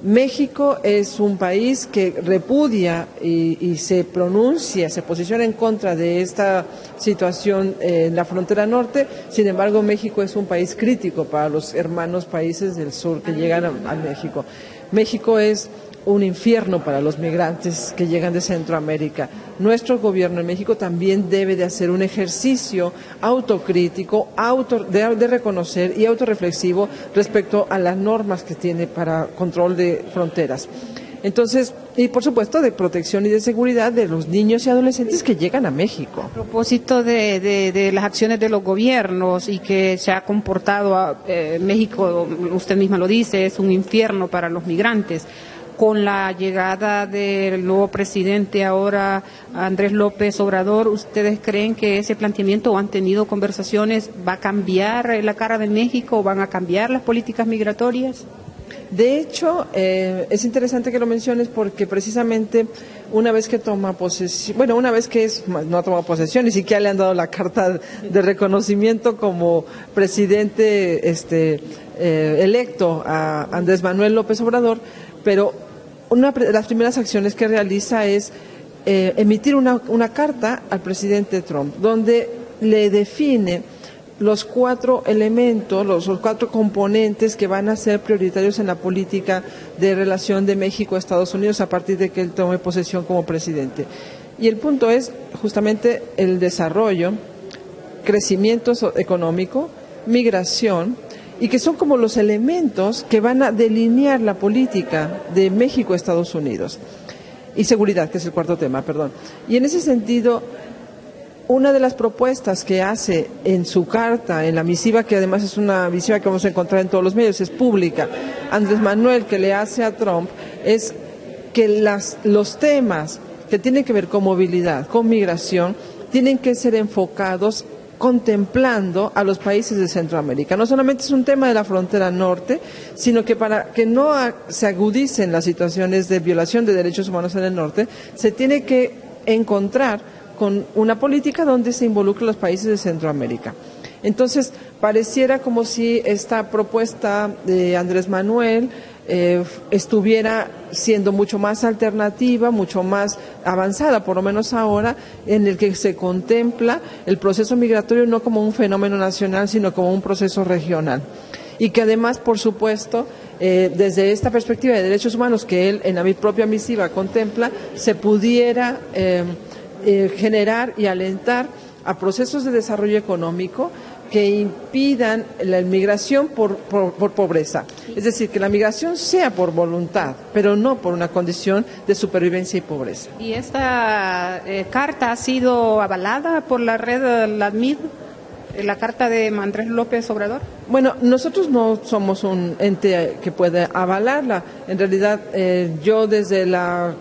México es un país que repudia y se pronuncia, se posiciona en contra de esta situación en la frontera norte. Sin embargo, México es un país crítico para los hermanos países del sur que llegan a México. México es un infierno para los migrantes que llegan de Centroamérica. Nuestro gobierno en México también debe de hacer un ejercicio autocrítico, de reconocer y autorreflexivo respecto a las normas que tiene para control de fronteras. Entonces, y por supuesto de protección y de seguridad de los niños y adolescentes que llegan a México. A propósito de las acciones de los gobiernos y que se ha comportado México, usted misma lo dice, es un infierno para los migrantes. Con la llegada del nuevo presidente ahora, Andrés López Obrador, ¿ustedes creen que ese planteamiento o han tenido conversaciones, va a cambiar la cara de México o van a cambiar las políticas migratorias? De hecho, es interesante que lo menciones porque precisamente una vez que toma posesión, bueno, una vez que no ha tomado posesión, ni siquiera le han dado la carta de reconocimiento como presidente electo a Andrés Manuel López Obrador, pero una de las primeras acciones que realiza es emitir una carta al presidente Trump, donde le define los 4 elementos, los 4 componentes que van a ser prioritarios en la política de relación de México a Estados Unidos a partir de que él tome posesión como presidente. Y el punto es justamente el desarrollo, crecimiento económico, migración, y que son como los elementos que van a delinear la política de México a Estados Unidos. Y seguridad, que es el 4º tema, perdón. Y en ese sentido, una de las propuestas que hace en su carta, en la misiva, que además es una misiva que vamos a encontrar en todos los medios, es pública, Andrés Manuel, que le hace a Trump, es que los temas que tienen que ver con movilidad, con migración, tienen que ser enfocados contemplando a los países de Centroamérica. No solamente es un tema de la frontera norte, sino que para que no se agudicen las situaciones de violación de derechos humanos en el norte, se tiene que encontrar con una política donde se involucren los países de Centroamérica. Entonces, pareciera como si esta propuesta de Andrés Manuel estuviera siendo mucho más alternativa, mucho más avanzada, por lo menos ahora, en el que se contempla el proceso migratorio no como un fenómeno nacional, sino como un proceso regional. Y que además, por supuesto, desde esta perspectiva de derechos humanos que él en la propia misiva contempla, se pudiera generar y alentar a procesos de desarrollo económico que impidan la migración por pobreza. Es decir, que la migración sea por voluntad, pero no por una condición de supervivencia y pobreza. ¿Y esta carta ha sido avalada por la red LADMID, la carta de Andrés López Obrador? Bueno, nosotros no somos un ente que pueda avalarla. En realidad, yo desde la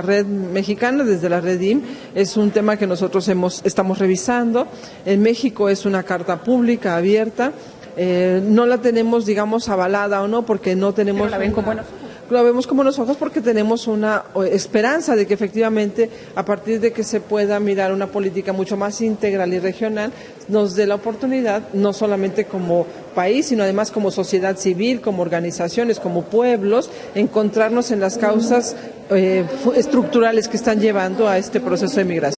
red mexicana, desde la red IM, es un tema que nosotros estamos revisando. En México es una carta pública, abierta. No la tenemos, digamos, avalada o no, porque no tenemos... ¿Pero la ven con buenos ojos? Lo vemos con buenos ojos porque tenemos una esperanza de que efectivamente, a partir de que se pueda mirar una política mucho más integral y regional, nos dé la oportunidad, no solamente como país, sino además como sociedad civil, como organizaciones, como pueblos, encontrarnos en las causas estructurales que están llevando a este proceso de migración.